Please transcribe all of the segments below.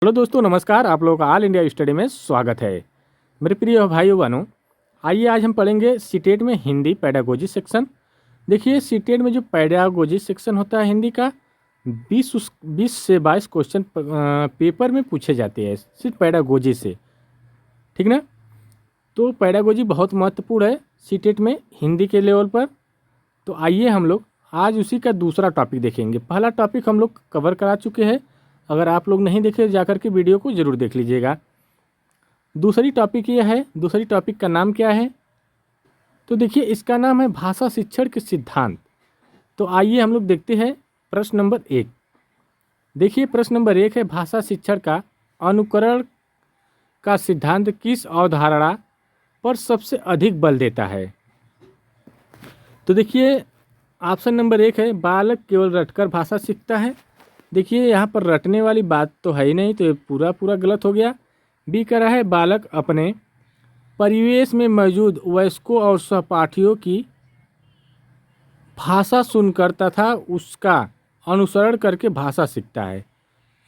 Hello दोस्तों, नमस्कार। आप लोगों का ऑल इंडिया स्टडी में स्वागत है। मेरे प्रिय भाइयों बहनों, आइए आज हम पढ़ेंगे सीटेट में हिंदी पेडागोजी सेक्शन। देखिए, सीटेट में जो पेडागोजी सेक्शन होता है हिंदी का 20 से 22 क्वेश्चन पेपर में पूछे जाते हैं, सिर्फ पेडागोजी से। ठीक ना। तो पेडागोजी बहुत महत्वपूर्ण है सीटेट में हिंदी के लेवल पर। तो आइए हम लोग आज उसी का दूसरा टॉपिक देखेंगे। पहला टॉपिक हम लोग कवर करा चुके हैं। अगर आप लोग नहीं देखे जाकर के वीडियो को ज़रूर देख लीजिएगा। दूसरी टॉपिक यह है, दूसरी टॉपिक का नाम क्या है? तो देखिए, इसका नाम है भाषा शिक्षण के सिद्धांत। तो आइए हम लोग देखते हैं प्रश्न नंबर 1। देखिए, प्रश्न नंबर 1 है, भाषा शिक्षण का अनुकरण का सिद्धांत किस अवधारणा पर सबसे अधिक बल देता है? तो देखिए, ऑप्शन नंबर 1 है, बालक केवल रटकर भाषा सीखता है। देखिए, यहाँ पर रटने वाली बात तो है ही नहीं, तो ये पूरा गलत हो गया। बी कह रहा है, बालक अपने परिवेश में मौजूद वयस्कों और सहपाठियों की भाषा सुनकर तथा उसका अनुसरण करके भाषा सीखता है।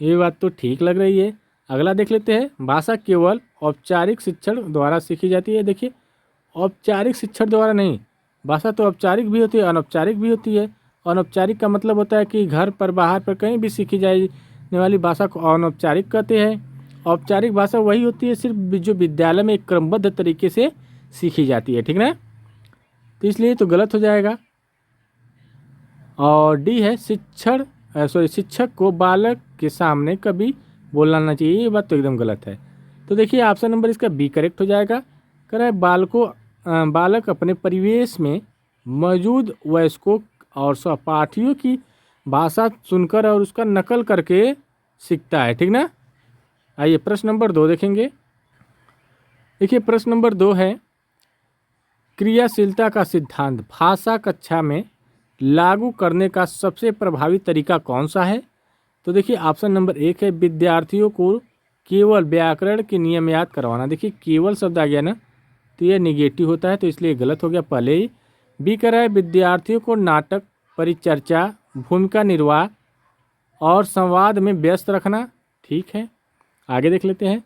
ये बात तो ठीक लग रही है। अगला देख लेते हैं, भाषा केवल औपचारिक शिक्षण द्वारा सीखी जाती है। देखिए, औपचारिक शिक्षण द्वारा नहीं, भाषा तो औपचारिक भी होती है, अनौपचारिक भी होती है। अनौपचारिक का मतलब होता है कि घर पर, बाहर पर, कहीं भी सीखी जाने वाली भाषा को अनौपचारिक कहते हैं। औपचारिक भाषा वही होती है सिर्फ जो विद्यालय में एक क्रमबद्ध तरीके से सीखी जाती है। ठीक ना। तो इसलिए तो गलत हो जाएगा। और डी है, शिक्षक को बालक के सामने कभी बोलना ना चाहिए। ये बात तो एकदम गलत है। तो देखिए, ऑप्शन नंबर इसका बी करेक्ट हो जाएगा। कह रहा है, बालक अपने परिवेश में मौजूद वयस्कों और सहपाठियों की भाषा सुनकर और उसका नकल करके सीखता है। ठीक ना। आइए प्रश्न नंबर 2 देखेंगे। देखिए, प्रश्न नंबर 2 है, क्रियाशीलता का सिद्धांत भाषा कक्षा में लागू करने का सबसे प्रभावी तरीका कौन सा है? तो देखिए, ऑप्शन नंबर 1 है, विद्यार्थियों को केवल व्याकरण के नियम याद करवाना। देखिए, केवल शब्द आ गया ना, तो यह निगेटिव होता है, तो इसलिए गलत हो गया पहले ही। बी कह रहा है, विद्यार्थियों को नाटक, परिचर्चा, भूमिका निर्वाह और संवाद में व्यस्त रखना। ठीक है, आगे देख लेते हैं,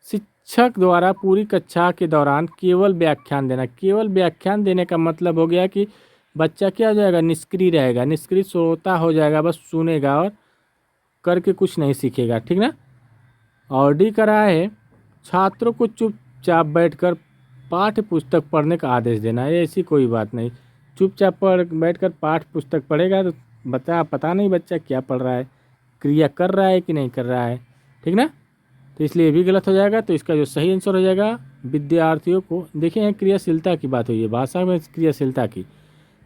शिक्षक द्वारा पूरी कक्षा के दौरान केवल व्याख्यान देना। केवल व्याख्यान देने का मतलब हो गया कि बच्चा क्या हो जाएगा, निष्क्रिय रहेगा, निष्क्रिय श्रोता हो जाएगा, बस सुनेगा और करके कुछ नहीं सीखेगा। ठीक ना। और डी कह रहा है, छात्रों को चुपचाप बैठकर पाठ्य पुस्तक पढ़ने का आदेश देना। है ऐसी कोई बात नहीं। चुपचाप बैठकर पाठ्य पुस्तक पढ़ेगा तो पता नहीं बच्चा क्या पढ़ रहा है, क्रिया कर रहा है कि नहीं कर रहा है। ठीक ना। तो इसलिए ये भी गलत हो जाएगा। तो इसका जो सही आंसर हो जाएगा, विद्यार्थियों को, देखिए यहाँ क्रियाशीलता की बात हुई है, भाषा में क्रियाशीलता की।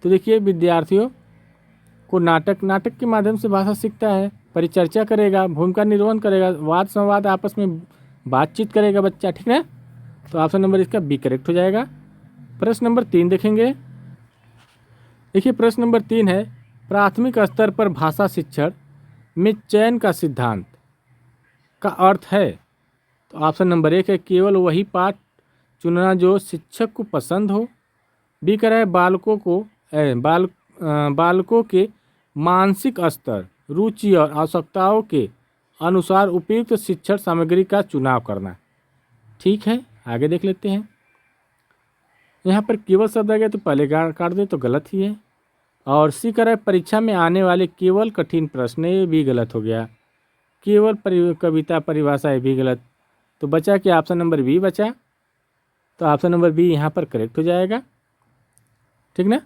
तो देखिए, विद्यार्थियों को नाटक के माध्यम से भाषा सीखता है, परिचर्चा करेगा, भूमिका निर्वहन करेगा, वाद संवाद, आपस में बातचीत करेगा बच्चा। ठीक है। तो ऑप्शन नंबर इसका बी करेक्ट हो जाएगा। प्रश्न नंबर 3 देखेंगे। देखिए, प्रश्न नंबर 3 है, प्राथमिक स्तर पर भाषा शिक्षण में चयन का सिद्धांत का अर्थ है। तो ऑप्शन नंबर 1 है, केवल वही पाठ चुनना जो शिक्षक को पसंद हो। बी कह रहा है, बालकों के मानसिक स्तर, रुचि और आवश्यकताओं के अनुसार उपयुक्त शिक्षण सामग्री का चुनाव करना। ठीक है, आगे देख लेते हैं। यहाँ पर केवल शब्द आ गया तो पहले काट दे, तो गलत ही है। और सी कह रहा है, परीक्षा में आने वाले केवल कठिन प्रश्न, ये भी गलत हो गया। केवल कविता परिभाषा, ये भी गलत। तो बचा कि ऑप्शन नंबर बी बचा। तो ऑप्शन नंबर बी यहाँ पर करेक्ट हो जाएगा। ठीक ना।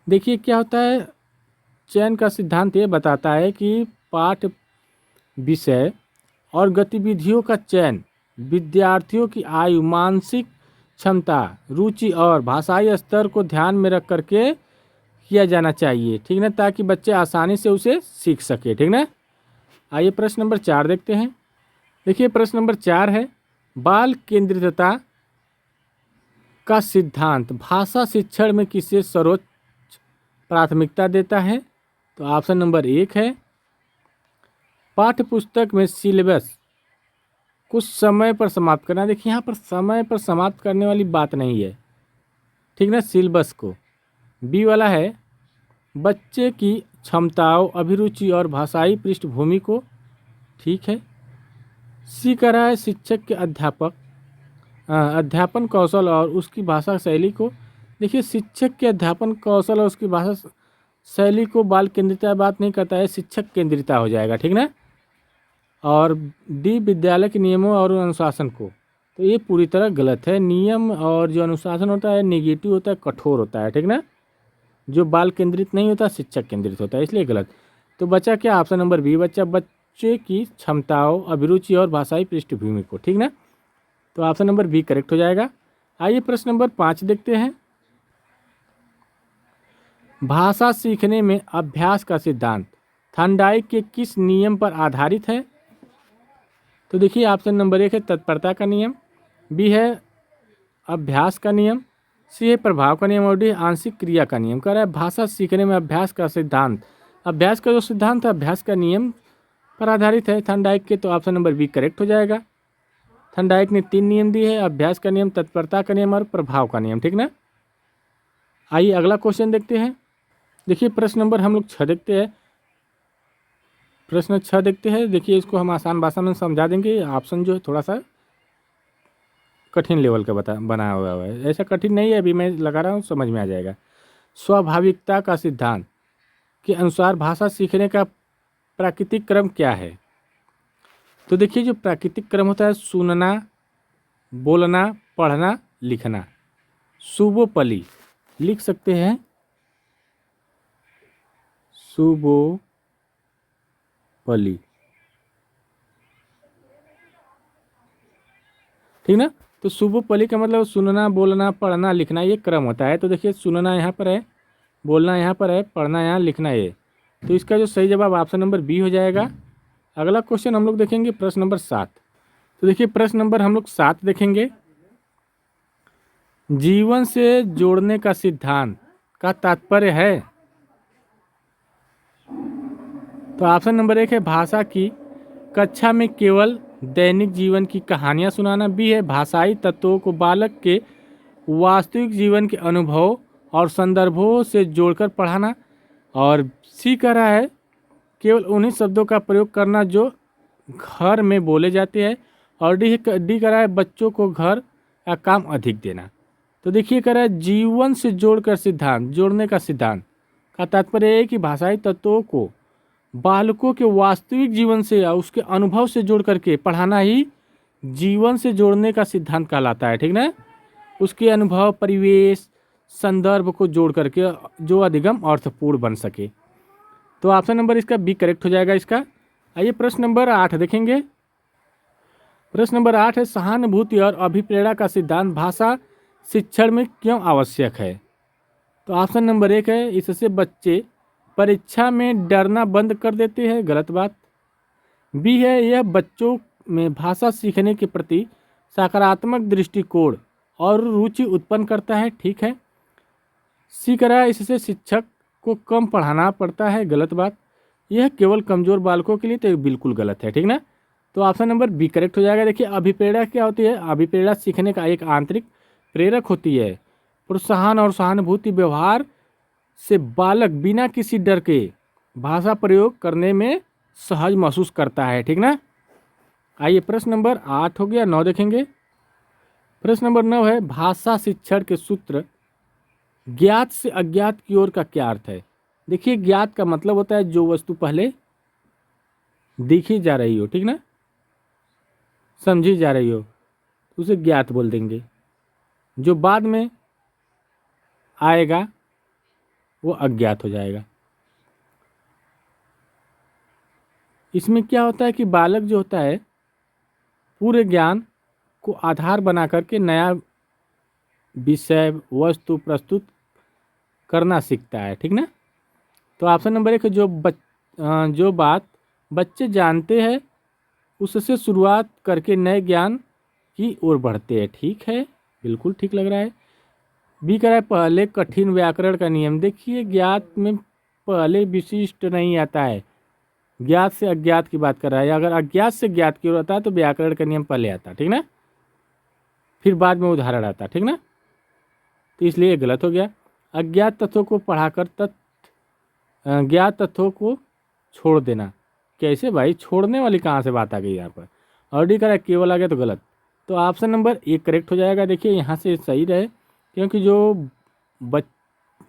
देखिए, क्या होता है, चयन का सिद्धांत ये बताता है कि पाठ विषय और गतिविधियों का चयन विद्यार्थियों की आयु, मानसिक क्षमता, रुचि और भाषाई स्तर को ध्यान में रख करके किया जाना चाहिए। ठीक ना, ताकि बच्चे आसानी से उसे सीख सके। ठीक ना। आइए प्रश्न नंबर 4 देखते हैं। देखिए, प्रश्न नंबर 4 है, बाल केंद्रितता का सिद्धांत भाषा शिक्षण में किसे सर्वोच्च प्राथमिकता देता है? तो ऑप्शन नंबर 1 है, पाठ्यपुस्तक में सिलेबस कुछ समय पर समाप्त करना। देखिए, यहाँ पर समय पर समाप्त करने वाली बात नहीं है। ठीक ना, सिलेबस को। बी वाला है, बच्चे की क्षमताओं, अभिरुचि और भाषाई पृष्ठभूमि को। ठीक है, सी कह रहा है शिक्षक के अध्यापन कौशल और उसकी भाषा शैली को। देखिए शिक्षक के अध्यापन कौशल और उसकी भाषा शैली को बाल केंद्रिता बात नहीं करता है, शिक्षक केंद्रिता हो जाएगा, ठीक ना। और डी विद्यालय के नियमों और अनुशासन को, तो ये पूरी तरह गलत है। नियम और जो अनुशासन होता है नेगेटिव होता है, कठोर होता है, ठीक ना। जो बाल केंद्रित नहीं होता शिक्षक केंद्रित होता है, इसलिए गलत। तो बचा क्या, ऑप्शन नंबर बी बच्चा बच्चे की क्षमताओं, अभिरुचि और भाषाई पृष्ठभूमि को, ठीक ना। तो ऑप्शन नंबर बी करेक्ट हो जाएगा। आइए प्रश्न नंबर 5 देखते हैं। भाषा सीखने में अभ्यास का सिद्धांत थॉर्नडाइक के किस नियम पर आधारित है? तो देखिए ऑप्शन नंबर 1 है तत्परता का नियम, बी है अभ्यास का नियम, सी है प्रभाव का नियम और डी आंशिक क्रिया का नियम। कह रहा है भाषा सीखने में अभ्यास का सिद्धांत, अभ्यास का जो सिद्धांत है अभ्यास का नियम पर आधारित है थॉर्नडाइक के, तो ऑप्शन नंबर बी करेक्ट हो जाएगा। थॉर्नडाइक ने 3 नियम दिए हैं, अभ्यास का नियम, तत्परता का नियम और प्रभाव का नियम, ठीक ना। आइए अगला क्वेश्चन देखते हैं। देखिए प्रश्न नंबर हम लोग 6 देखते हैं। प्रश्न 6 देखते हैं। देखिए इसको हम आसान भाषा में समझा देंगे। ऑप्शन जो है थोड़ा सा कठिन लेवल का बनाया हुआ है, ऐसा कठिन नहीं है, अभी मैं लगा रहा हूँ समझ में आ जाएगा। स्वाभाविकता का सिद्धांत के अनुसार भाषा सीखने का प्राकृतिक क्रम क्या है? तो देखिए जो प्राकृतिक क्रम होता है सुनना, बोलना, पढ़ना, लिखना। सुबोपली लिख सकते हैं, सुबोपली, ठीक ना। तो सुबोपली का मतलब सुनना, बोलना, पढ़ना, लिखना, ये क्रम होता है। तो देखिए सुनना यहाँ पर है, बोलना यहाँ पर है, पढ़ना यहाँ, लिखना ये। तो इसका जो सही जवाब ऑप्शन नंबर बी हो जाएगा। अगला क्वेश्चन हम लोग देखेंगे प्रश्न नंबर 7। तो देखिए प्रश्न नंबर हम लोग 7 देखेंगे। जीवन से जोड़ने का सिद्धांत का तात्पर्य है, तो ऑप्शन नंबर 1 है भाषा की कक्षा में केवल दैनिक जीवन की कहानियाँ सुनाना, बी है भाषाई तत्वों को बालक के वास्तविक जीवन के अनुभव और संदर्भों से जोड़कर पढ़ाना, और सी कह रहा है केवल उन्हीं शब्दों का प्रयोग करना जो घर में बोले जाते हैं, और डी कह रहा है बच्चों को घर का काम अधिक देना। तो देखिए कह रहा है जीवन से जोड़कर सिद्धांत, जोड़ने का सिद्धांत का तात्पर्य है कि भाषाई तत्वों को बालकों के वास्तविक जीवन से या उसके अनुभव से जोड़ करके पढ़ाना ही जीवन से जोड़ने का सिद्धांत कहलाता है, ठीक ना। उसके अनुभव, परिवेश, संदर्भ को जोड़ करके जो अधिगम अर्थपूर्ण बन सके। तो ऑप्शन नंबर इसका बी करेक्ट हो जाएगा इसका। आइए प्रश्न नंबर 8 देखेंगे। प्रश्न नंबर 8 है सहानुभूति और अभिप्रेरणा का सिद्धांत भाषा शिक्षण में क्यों आवश्यक है? तो ऑप्शन नंबर 1 है इससे बच्चे परीक्षा में डरना बंद कर देते हैं, गलत बात। बी है यह बच्चों में भाषा सीखने के प्रति सकारात्मक दृष्टिकोण और रुचि उत्पन्न करता है, ठीक है। सी कह रहा है इससे शिक्षक को कम पढ़ाना पड़ता है, गलत बात। यह केवल कमजोर बालकों के लिए, तो बिल्कुल गलत है, ठीक ना। तो ऑप्शन नंबर बी करेक्ट हो जाएगा। देखिए अभिप्रेरणा क्या होती है? अभिप्रेरणा सीखने का एक आंतरिक प्रेरक होती है। प्रोत्साहन और सहानुभूति व्यवहार से बालक बिना किसी डर के भाषा प्रयोग करने में सहज महसूस करता है, ठीक ना। आइए प्रश्न नंबर 8 हो गया, 9 देखेंगे। प्रश्न नंबर 9 है भाषा शिक्षण के सूत्र ज्ञात से अज्ञात की ओर का क्या अर्थ है? देखिए ज्ञात का मतलब होता है जो वस्तु पहले देखी जा रही हो, ठीक ना, समझी जा रही हो, उसे ज्ञात बोल देंगे। जो बाद में आएगा वो अज्ञात हो जाएगा। इसमें क्या होता है कि बालक जो होता है पूरे ज्ञान को आधार बना करके नया विषय वस्तु प्रस्तुत करना सीखता है, ठीक ना। तो ऑप्शन नंबर 1 जो बात बच्चे जानते हैं उससे शुरुआत करके नए ज्ञान की ओर बढ़ते हैं, ठीक है, बिल्कुल ठीक लग रहा है। बी कह रहा है पहले कठिन व्याकरण का नियम। देखिए ज्ञात में पहले विशिष्ट नहीं आता है, ज्ञात से अज्ञात की बात कर रहा है। अगर अज्ञात से ज्ञात की ओर आता है तो व्याकरण का नियम पहले आता, ठीक ना, फिर बाद में उदाहरण आता, ठीक ना। तो इसलिए ये गलत हो गया। अज्ञात तत्वों को पढ़ाकर ज्ञात तत्वों को छोड़ देना। कैसे भाई, छोड़ने वाली कहाँ से बात आ गई यहाँ पर? और डी करा केवल आ गया तो गलत। तो ऑप्शन नंबर एक करेक्ट हो जाएगा। देखिए यहाँ से सही रहे, क्योंकि जो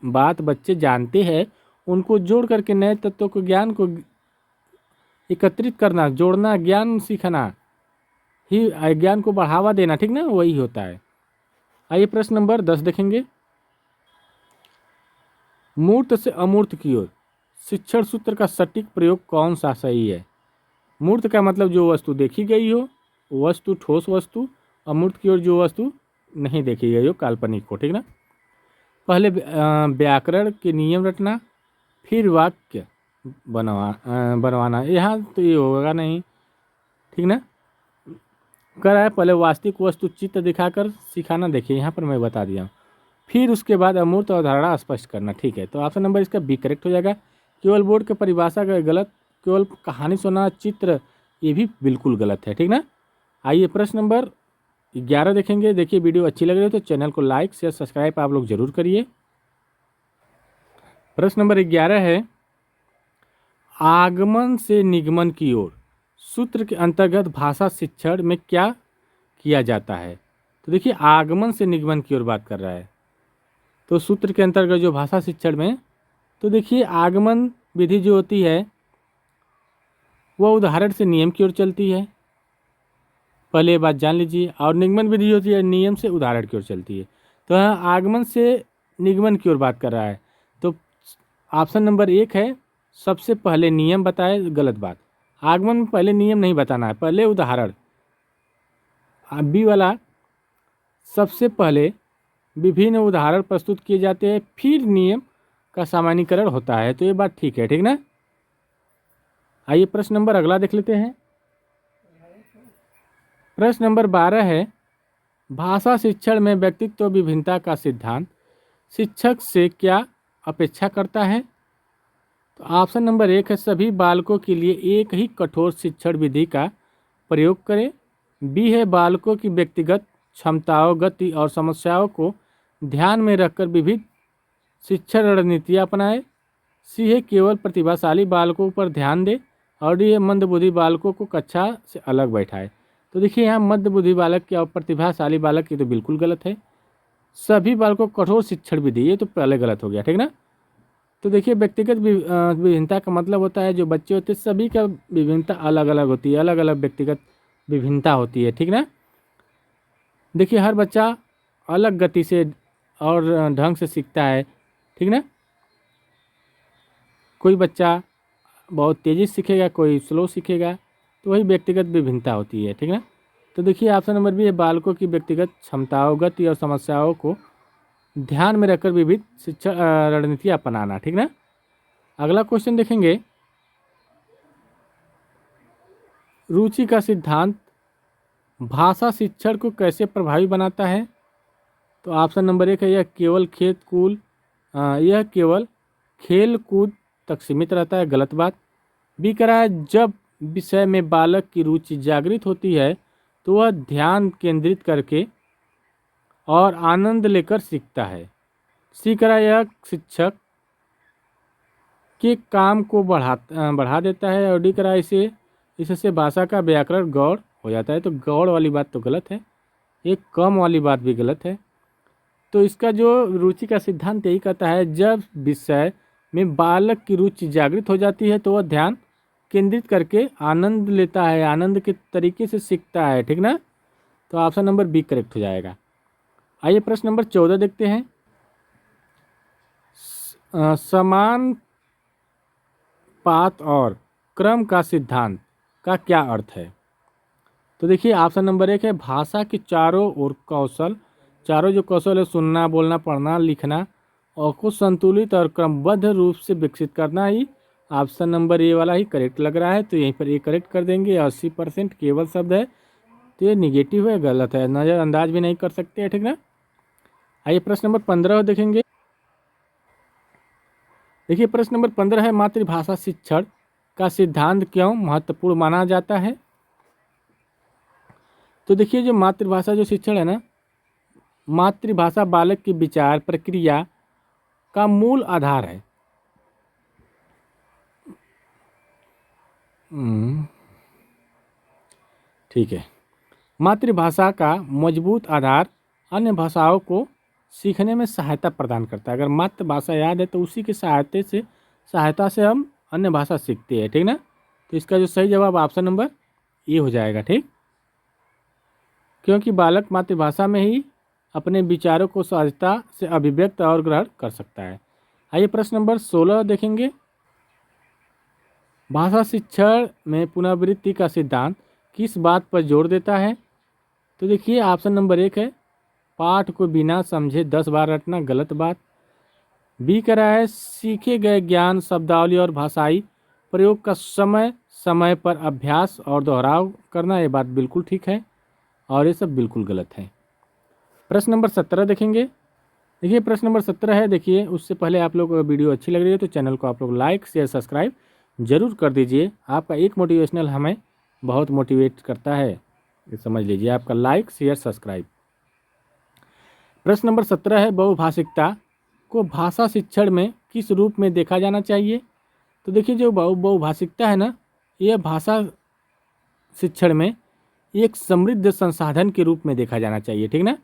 बात बच्चे जानते हैं उनको जोड़ करके नए तत्वों को ज्ञान को एकत्रित करना, जोड़ना, ज्ञान सीखना ही ज्ञान को बढ़ावा देना, ठीक ना, वही होता है। आइए प्रश्न नंबर 10 देखेंगे। मूर्त से अमूर्त की ओर शिक्षण सूत्र का सटीक प्रयोग कौन सा सही है? मूर्त का मतलब जो वस्तु देखी गई हो, वस्तु ठोस वस्तु। अमूर्त की ओर जो वस्तु नहीं देखी गई हो, काल्पनिक हो, ठीक ना। पहले व्याकरण के नियम रटना, फिर वाक्य बनवाना। यहाँ तो ये होगा नहीं, ठीक ना। करा है पहले वास्तविक वस्तु चित्र दिखाकर सिखाना। देखिए यहाँ पर मैं बता दिया, फिर उसके बाद अमूर्त अवधारणा स्पष्ट करना, ठीक है। तो ऑप्शन नंबर इसका बी करेक्ट हो जाएगा। केवल बोर्ड के परिभाषा का गलत, केवल कहानी सुना चित्र, ये भी बिल्कुल गलत है, ठीक ना। आइए प्रश्न नंबर 11 देखेंगे। देखिए वीडियो अच्छी लग रही है तो चैनल को लाइक शेयर सब्सक्राइब आप लोग जरूर करिए। प्रश्न नंबर 11 है, आगमन से निगमन की ओर सूत्र के अंतर्गत भाषा शिक्षण में क्या किया जाता है? तो देखिए आगमन से निगमन की ओर बात कर रहा है, तो सूत्र के अंतर्गत जो भाषा शिक्षण में, तो देखिए आगमन विधि जो होती है वह उदाहरण से नियम की ओर चलती है, पहले ये बात जान लीजिए। और निगमन विधि होती है नियम से उदाहरण की ओर चलती है। तो यहाँ आगमन से निगमन की ओर बात कर रहा है, तो ऑप्शन नंबर एक है, सबसे पहले नियम बताए, गलत बात। आगमन में पहले नियम नहीं बताना है, पहले उदाहरण। बी वाला, सबसे पहले विभिन्न उदाहरण प्रस्तुत किए जाते हैं, फिर नियम का सामान्यीकरण होता है। तो ये बात ठीक है, ठीक ना। आइए प्रश्न नंबर अगला देख लेते हैं। प्रश्न नंबर 12 है, भाषा शिक्षण में व्यक्तित्व विभिन्नता का सिद्धांत शिक्षक से क्या अपेक्षा करता है? तो ऑप्शन नंबर एक है, सभी बालकों के लिए एक ही कठोर शिक्षण विधि का प्रयोग करें। बी है, बालकों की व्यक्तिगत क्षमताओं, गति और समस्याओं को ध्यान में रखकर विविध शिक्षण रणनीतियाँ अपनाएं। सी है, केवल प्रतिभाशाली बालकों पर ध्यान दे। और डी है, मंदबुद्धि बालकों को कक्षा से अलग बैठाए। तो देखिए यहाँ मंदबुद्धि बालक और प्रतिभाशाली बालक, ये तो बिल्कुल गलत है। सभी बालकों को कठोर शिक्षण विधि, ये तो पहले गलत हो गया, ठीक ना। तो देखिए व्यक्तिगत विभिन्नता का मतलब होता है जो बच्चे होते हैं सभी का विभिन्नता अलग अलग होती है, अलग अलग व्यक्तिगत विभिन्नता होती है, ठीक ना। देखिए हर बच्चा अलग गति से और ढंग से सीखता है, ठीक ना। कोई बच्चा बहुत तेज़ी से सीखेगा, कोई स्लो सीखेगा, तो वही व्यक्तिगत विभिन्नता होती है, ठीक ना। तो देखिए ऑप्शन नंबर बी है, बालकों की व्यक्तिगत क्षमताओं, गति और समस्याओं को ध्यान में रखकर विविध शिक्षा रणनीतियाँ अपनाना, ठीक ना। अगला क्वेश्चन देखेंगे, रुचि का सिद्धांत भाषा शिक्षण को कैसे प्रभावी बनाता है? तो ऑप्शन नंबर एक है, यह केवल खेल कूद तक सीमित रहता है, गलत बात। बी कह रहा है, जब विषय में बालक की रुचि जागृत होती है तो वह ध्यान केंद्रित करके और आनंद लेकर सीखता है। सी कह रहा है, यह शिक्षक के काम को बढ़ा देता है। और डी कह रहा है, इससे भाषा का व्याकरण गौड़ हो जाता है। तो गौड़ वाली बात तो गलत है, एक कम वाली बात भी गलत है। तो इसका जो रुचि का सिद्धांत यही कहता है, जब विषय में बालक की रुचि जागृत हो जाती है तो वह ध्यान केंद्रित करके आनंद लेता है, आनंद के तरीके से सीखता है, ठीक ना। तो ऑप्शन नंबर बी करेक्ट हो जाएगा। आइए प्रश्न नंबर 14 देखते हैं। समान पात और क्रम का सिद्धांत का क्या अर्थ है? तो देखिए ऑप्शन नंबर एक है, भाषा के चारों ओर कौशल, चारों जो कौशल है सुनना, बोलना, पढ़ना, लिखना और को संतुलित और क्रमबद्ध रूप से विकसित करना ही ऑप्शन नंबर ए वाला ही करेक्ट लग रहा है। तो यहीं पर ए करेक्ट कर देंगे। 80% केवल शब्द है, तो ये निगेटिव है, गलत है, नज़रअंदाज भी नहीं कर सकते हैं, ठीक ना। आइए प्रश्न नंबर 15 देखेंगे। देखिए प्रश्न नंबर 15 है, मातृभाषा शिक्षण का सिद्धांत क्यों महत्वपूर्ण माना जाता है? तो देखिए जो मातृभाषा जो शिक्षण है ना, मातृभाषा बालक की विचार प्रक्रिया का मूल आधार है। ठीक है। मातृभाषा का मजबूत आधार अन्य भाषाओं को सीखने में सहायता प्रदान करता है। अगर मातृभाषा याद है तो उसी की सहायता से हम अन्य भाषा सीखते हैं, ठीक ना। तो इसका जो सही जवाब ऑप्शन नंबर ए हो जाएगा, ठीक। क्योंकि बालक मातृभाषा में ही अपने विचारों को सहजता से अभिव्यक्त और ग्रहण कर सकता है। आइए प्रश्न नंबर 16 देखेंगे। भाषा शिक्षण में पुनरावृत्ति का सिद्धांत किस बात पर जोर देता है? तो देखिए ऑप्शन नंबर 1 है पाठ को बिना समझे 10 बार रटना, गलत बात। बी कह रहा है सीखे गए ज्ञान, शब्दावली और भाषाई प्रयोग का समय समय पर अभ्यास और दोहराव करना, ये बात बिल्कुल ठीक है और ये सब बिल्कुल गलत है। प्रश्न नंबर 17 देखेंगे। देखिए प्रश्न नंबर 17 है, देखिए उससे पहले आप लोग वीडियो अच्छी लग रही है तो चैनल को आप लोग लाइक शेयर सब्सक्राइब जरूर कर दीजिए। आपका एक मोटिवेशनल हमें बहुत मोटिवेट करता है, ये समझ लीजिए, आपका लाइक शेयर सब्सक्राइब। प्रश्न नंबर 17 है बहुभाषिकता को भाषा शिक्षण में किस रूप में देखा जाना चाहिए? तो देखिए जो बहुभाषिकता है ना, यह भाषा शिक्षण में एक समृद्ध संसाधन के रूप में देखा जाना चाहिए, ठीक ना।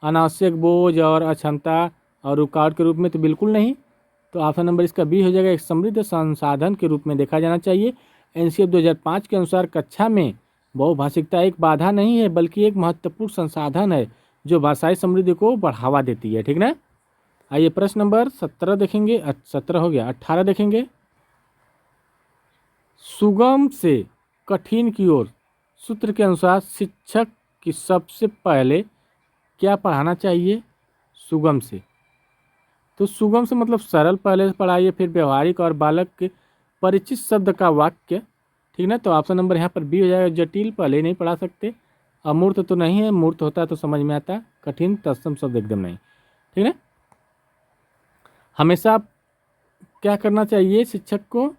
अनावश्यक बोझ और अक्षमता और रुकावट के रूप में तो बिल्कुल नहीं। तो ऑप्शन नंबर इसका बी हो जाएगा, एक समृद्ध संसाधन के रूप में देखा जाना चाहिए। एनसीएफ 2005 के अनुसार कक्षा में बहुभाषिकता एक बाधा नहीं है बल्कि एक महत्वपूर्ण संसाधन है जो भाषाई समृद्धि को बढ़ावा देती है, ठीक ना। आइए प्रश्न नंबर 17 देखेंगे, 17 हो गया, 18 देखेंगे। सुगम से कठिन की ओर सूत्र के अनुसार शिक्षक की सबसे पहले क्या पढ़ाना चाहिए? सुगम से, तो सुगम से मतलब सरल पहले पढ़ाइए, फिर व्यवहारिक और बालक के परिचित शब्द का वाक्य, ठीक ना। तो ऑप्शन नंबर यहाँ पर बी हो जाएगा, जटिल पहले नहीं पढ़ा सकते, अमूर्त तो नहीं है, मूर्त होता है तो समझ में आता, कठिन तत्सम शब्द एकदम नहीं, ठीक है। हमेशा क्या करना चाहिए शिक्षक को?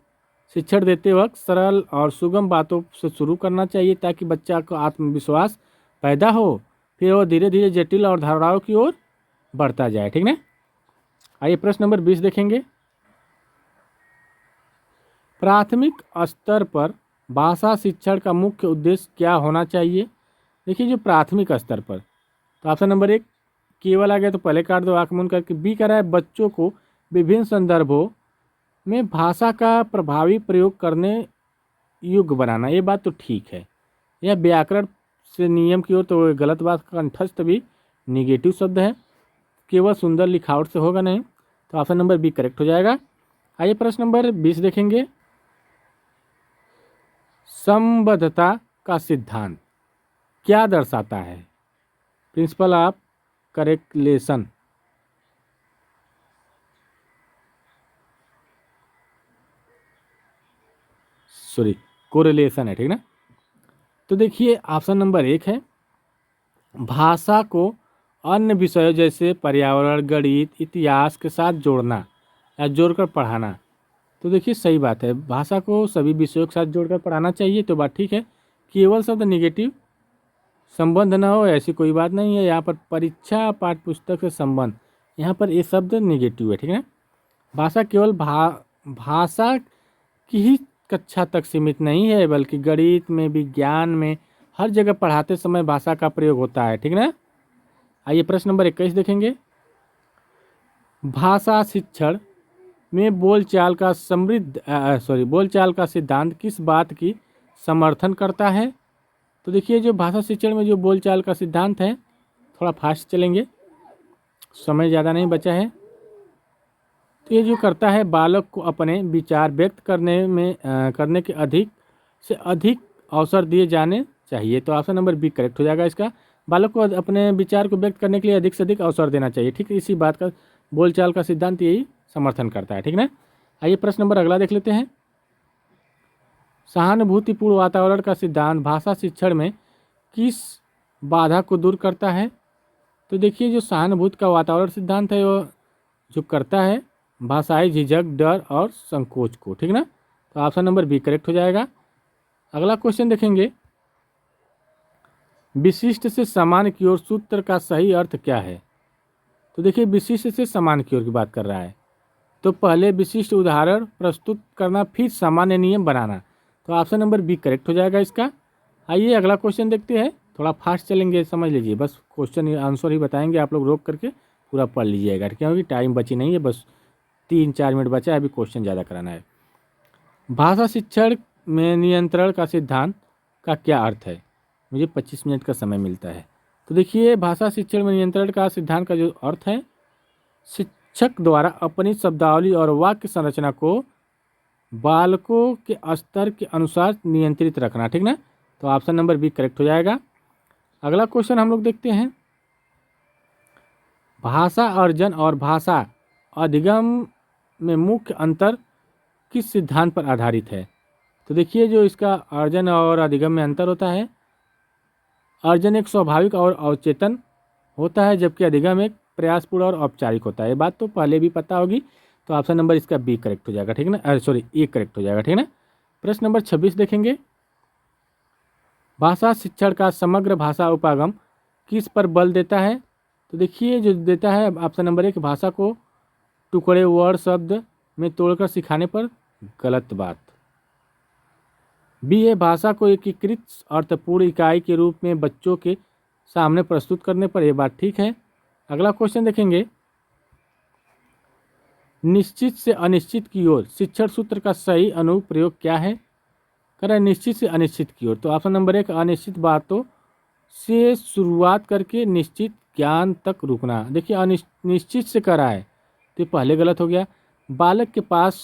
शिक्षण देते वक्त सरल और सुगम बातों से शुरू करना चाहिए ताकि बच्चा को आत्मविश्वास पैदा हो, फिर वो धीरे धीरे जटिल और धारणाओं की ओर बढ़ता जाए, ठीक ना। आइए प्रश्न नंबर 20 देखेंगे। प्राथमिक स्तर पर भाषा शिक्षण का मुख्य उद्देश्य क्या होना चाहिए? देखिए जो प्राथमिक स्तर पर, तो ऑप्शन नंबर 1 केवल आ गया तो पहले काट दो, आंख करके। बी कह रहा है बच्चों को विभिन्न संदर्भों में भाषा का प्रभावी प्रयोग करने योग्य बनाना, ये बात तो ठीक है। यह व्याकरण से नियम की ओर तो गलत बात, कंठस्थ भी निगेटिव शब्द है, केवल सुंदर लिखावट से होगा नहीं, तो ऑप्शन नंबर बी करेक्ट हो जाएगा। आइए प्रश्न नंबर 20 देखेंगे। संबद्धता का सिद्धांत क्या दर्शाता है? प्रिंसिपल ऑफ करेक्टलेशन, सॉरी कोरिलेशन है, ठीक ना। तो देखिए ऑप्शन नंबर 1 है भाषा को अन्य विषयों जैसे पर्यावरण, गणित, इतिहास के साथ जोड़ना या जोड़कर पढ़ाना। तो देखिए सही बात है, भाषा को सभी विषयों के साथ जोड़कर पढ़ाना चाहिए, तो बात ठीक है। केवल शब्द निगेटिव संबंध न हो ऐसी कोई बात नहीं है। यहाँ पर परीक्षा पाठ्य पुस्तक से संबंध, यहाँ पर ये शब्द निगेटिव है, ठीक है। भाषा केवल भाषा की ही कक्षा तक सीमित नहीं है बल्कि गणित में, विज्ञान में, हर जगह पढ़ाते समय भाषा का प्रयोग होता है, ठीक ना। आइए प्रश्न नंबर 21 देखेंगे। भाषा शिक्षण में बोलचाल का बोलचाल का सिद्धांत किस बात की समर्थन करता है? तो देखिए जो भाषा शिक्षण में जो बोलचाल का सिद्धांत है, थोड़ा फास्ट चलेंगे, समय ज़्यादा नहीं बचा है। तो ये जो करता है बालक को अपने विचार व्यक्त करने के अधिक से अधिक अवसर दिए जाने चाहिए, तो ऑप्शन नंबर बी करेक्ट हो जाएगा इसका। बालक को अपने विचार को व्यक्त करने के लिए अधिक से अधिक अवसर देना चाहिए, ठीक है। इसी बात का बोलचाल का सिद्धांत यही समर्थन करता है, ठीक ना। आइए प्रश्न नंबर अगला देख लेते हैं। सहानुभूतिपूर्ण वातावरण का सिद्धांत भाषा शिक्षण में किस बाधा को दूर करता है? तो देखिए जो सहानुभूति का वातावरण सिद्धांत है वो जो करता है भाषाई झिझक, डर और संकोच को, ठीक ना। तो ऑप्शन नंबर बी करेक्ट हो जाएगा। अगला क्वेश्चन देखेंगे। विशिष्ट से समान की ओर सूत्र का सही अर्थ क्या है? तो देखिए विशिष्ट से समान की ओर की बात कर रहा है, तो पहले विशिष्ट उदाहरण प्रस्तुत करना फिर सामान्य नियम बनाना, तो ऑप्शन नंबर बी करेक्ट हो जाएगा इसका। आइए अगला क्वेश्चन देखते हैं। थोड़ा फास्ट चलेंगे, समझ लीजिए, बस क्वेश्चन आंसर ही बताएंगे, आप लोग रोक करके पूरा पढ़ लीजिएगा, क्योंकि टाइम बची नहीं है, बस 3-4 मिनट बचा है, अभी क्वेश्चन ज़्यादा कराना है। भाषा शिक्षण में नियंत्रण का सिद्धांत का क्या अर्थ है? मुझे 25 मिनट का समय मिलता है। तो देखिए, भाषा शिक्षण में नियंत्रण का सिद्धांत का जो अर्थ है, शिक्षक द्वारा अपनी शब्दावली और वाक्य संरचना को बालकों के स्तर के अनुसार नियंत्रित रखना, ठीक ना। तो ऑप्शन नंबर बी करेक्ट हो जाएगा। अगला क्वेश्चन हम लोग देखते हैं, भाषा अर्जन और भाषा अधिगम में मुख्य अंतर किस सिद्धांत पर आधारित है? तो देखिए, जो इसका अर्जन और अधिगम में अंतर होता है, अर्जन एक स्वाभाविक और अवचेतन होता है, जबकि अधिगम एक प्रयासपूर्ण और औपचारिक होता है। ये बात तो पहले भी पता होगी। तो ऑप्शन नंबर इसका बी करेक्ट हो जाएगा, ठीक ना, सॉरी ए करेक्ट हो जाएगा, ठीक ना। प्रश्न नंबर 26 देखेंगे, भाषा शिक्षण का समग्र भाषा उपागम किस पर बल देता है? तो देखिए, जो देता है ऑप्शन नंबर 1, भाषा को टुकड़े वर्ड शब्द में तोड़कर सिखाने पर, गलत बात। बी है, भाषा को एकीकृत अर्थपूर्ण इकाई के रूप में बच्चों के सामने प्रस्तुत करने पर, यह बात ठीक है। अगला क्वेश्चन देखेंगे, निश्चित से अनिश्चित की ओर शिक्षण सूत्र का सही अनुप्रयोग क्या है? करें निश्चित से अनिश्चित की ओर, तो ऑप्शन नंबर 1, अनिश्चित बातों से शुरुआत करके निश्चित ज्ञान तक रुकना। देखिए, अनिश्चित से करा है तो ये पहले गलत हो गया। बालक के पास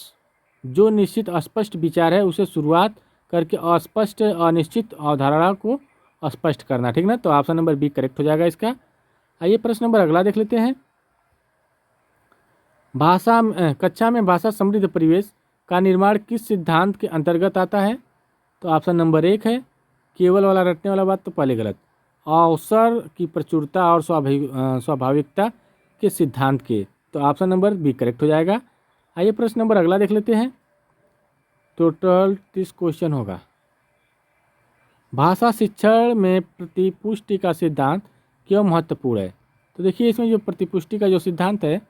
जो निश्चित अस्पष्ट विचार है उसे शुरुआत करके अस्पष्ट अनिश्चित अवधारणा को स्पष्ट करना, ठीक ना। तो ऑप्शन नंबर बी करेक्ट हो जाएगा इसका। आइए प्रश्न नंबर अगला देख लेते हैं, कक्षा में भाषा समृद्ध परिवेश का निर्माण किस सिद्धांत के अंतर्गत आता है? तो ऑप्शन नंबर 1 है, केवल वाला रटने वाला बात तो पहले गलत, अवसर की प्रचुरता और स्वाभाविकता के सिद्धांत के। तो ऑप्शन नंबर बी करेक्ट हो जाएगा। आइए प्रश्न नंबर अगला देख लेते हैं, टोटल 30 क्वेश्चन होगा। भाषा शिक्षण में प्रतिपुष्टि का सिद्धांत क्यों महत्वपूर्ण है? तो देखिए, इसमें जो प्रतिपुष्टि का जो सिद्धांत है,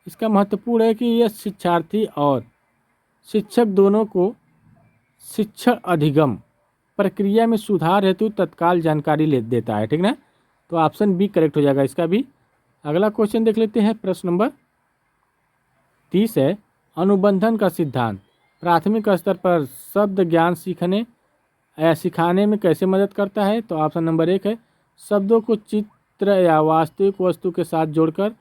इसका महत्वपूर्ण है कि यह शिक्षार्थी और शिक्षक दोनों को शिक्षण अधिगम प्रक्रिया में सुधार हेतु तत्काल जानकारी ले देता है, ठीक ना। तो ऑप्शन बी करेक्ट हो जाएगा इसका भी। अगला क्वेश्चन देख लेते हैं, प्रश्न नंबर 30 है, अनुबंधन का सिद्धांत प्राथमिक स्तर पर शब्द ज्ञान सीखने या सिखाने में कैसे मदद करता है? तो ऑप्शन नंबर 1 है, शब्दों को चित्र या वास्तविक वस्तु के साथ जोड़कर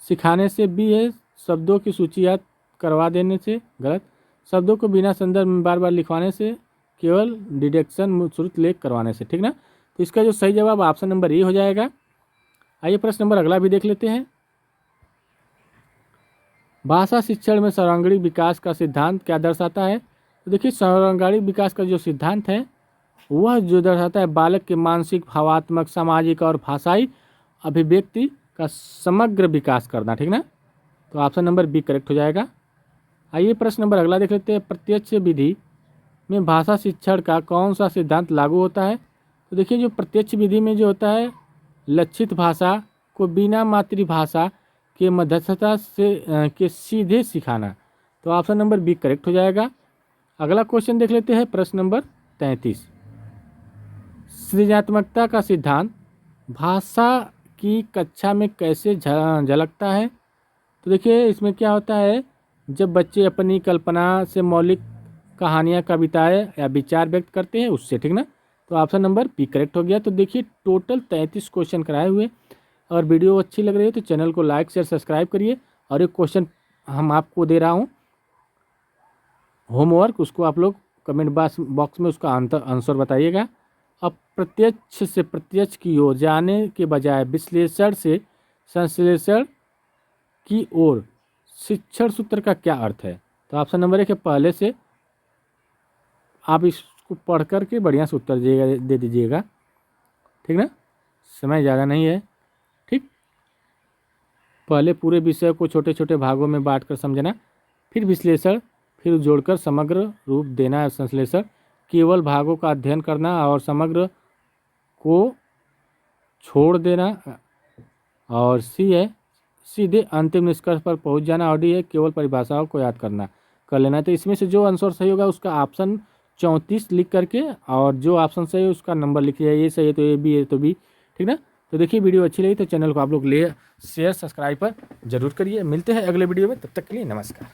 सिखाने से। बी है, शब्दों की सूची याद करवा देने से, गलत। शब्दों को बिना संदर्भ में बार बार लिखवाने से, केवल डिडक्शन श्रुत लेख करवाने से, ठीक ना। तो इसका जो सही जवाब ऑप्शन नंबर ए हो जाएगा। आइए प्रश्न नंबर अगला भी देख लेते हैं, भाषा शिक्षण में सर्वांगीण विकास का सिद्धांत क्या दर्शाता है? तो देखिए, सर्वांगीण विकास का जो सिद्धांत है, वह जो दर्शाता है बालक के मानसिक, भावात्मक, सामाजिक और भाषाई अभिव्यक्ति का समग्र विकास करना, ठीक ना। तो ऑप्शन नंबर बी करेक्ट हो जाएगा। आइए प्रश्न नंबर अगला देख लेते हैं, प्रत्यक्ष विधि में भाषा शिक्षण का कौन सा सिद्धांत लागू होता है? तो देखिए, जो प्रत्यक्ष विधि में जो होता है, लक्षित भाषा को बिना मातृभाषा के मध्यस्थता से के सीधे सिखाना। तो ऑप्शन नंबर बी करेक्ट हो जाएगा। अगला क्वेश्चन देख लेते हैं, प्रश्न नंबर 33, सृजनात्मकता का सिद्धांत भाषा की कक्षा में कैसे झलकता है? तो देखिए, इसमें क्या होता है, जब बच्चे अपनी कल्पना से मौलिक कहानियाँ, कविताएं या विचार व्यक्त करते हैं उससे, ठीक ना। तो ऑप्शन नंबर बी करेक्ट हो गया। तो देखिए, टोटल 33 क्वेश्चन कराए हुए। और वीडियो अच्छी लग रही है तो चैनल को लाइक शेयर सब्सक्राइब करिए। और एक क्वेश्चन हम आपको दे रहा हूँ होमवर्क, उसको आप लोग कमेंट बॉक्स में उसका आंसर बताइएगा। अप्रत्यक्ष से प्रत्यक्ष की ओर जाने के बजाय विश्लेषण से संश्लेषण की ओर शिक्षण सूत्र का क्या अर्थ है? तो ऑप्शन नंबर 1 है, पहले से आप इसको पढ़ करके बढ़िया से उत्तर दे दीजिएगा, ठीक ना, समय ज़्यादा नहीं है, ठीक। पहले पूरे विषय को छोटे छोटे भागों में बांटकर समझना, फिर विश्लेषण, फिर जोड़कर समग्र रूप देना, संश्लेषण, केवल भागों का अध्ययन करना और समग्र को छोड़ देना। और सी है, सीधे अंतिम निष्कर्ष पर पहुंच जाना। और डी है, केवल परिभाषाओं को याद कर लेना। तो इसमें से जो आंसर सही होगा उसका ऑप्शन 34 लिख करके, और जो ऑप्शन सही है उसका नंबर लिखिए, ये सही है तो ए, बी है तो बी, ठीक ना। तो देखिए वीडियो अच्छी लगी तो चैनल को आप लोग शेयर सब्सक्राइब पर जरूर करिए। मिलते हैं अगले वीडियो में, तब तक के लिए नमस्कार।